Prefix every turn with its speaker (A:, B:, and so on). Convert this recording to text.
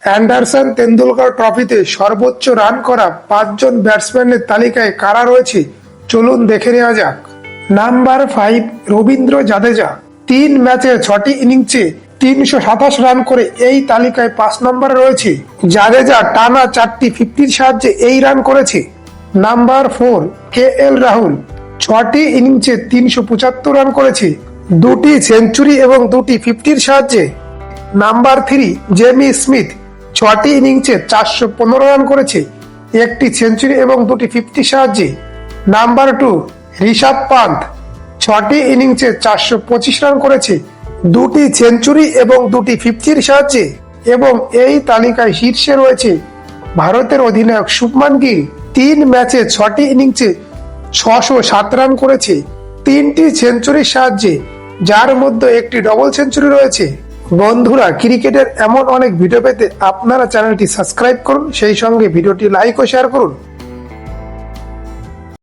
A: Anderson Tendulkar ট্রফিতে সর্বোচ্চ run করা ৫ জন ব্যাটসম্যানের তালিকায় কারা রয়েছে চলুন দেখে নেওয়া যাক। নাম্বার 5, রবীন্দ্র জাদেজা। 3 ম্যাচে 6টি ইনিংসে ৩২৭ রান করে এই তালিকায় ৫ নম্বরে রয়েছে। জাদেজা টানা 4টি 50-র সাহায্যে এই রান করেছে। Number 4, KL Rahul. 6টি ইনিংসে ৩৭৫ রান করেছে, 2টি সেঞ্চুরি এবং 2টি 50-র সাহায্যে। Number 3, Jamie Smith. 6টি ইনিংসে ৪১৫ রান করেছে, 1টি সেঞ্চুরি এবং 2টি 50-র সাহায্যে। নাম্বার 2, ঋষভ পান্থ। 6টি ইনিংসে ৪২৫ রান করেছে, 2টি সেঞ্চুরি এবং 2টি 50-র সাহায্যে। এবং এই তালিকায় শীর্ষে রয়েছে ভারতের অধিনায়ক শুভমান গিল। 3 ম্যাচে 6টি ইনিংসে ৬০৭ রান করেছে, 3টি সেঞ্চুরির সাহায্যে, যার মধ্যে 1টি ডবল সেঞ্চুরি রয়েছে। বন্ধুরা, ক্রিকেটের এমন অনেক ভিডিও পেতে আপনারা চ্যানেলটি সাবস্ক্রাইব করুন, সেই সঙ্গে ভিডিওটি লাইক ও শেয়ার করুন।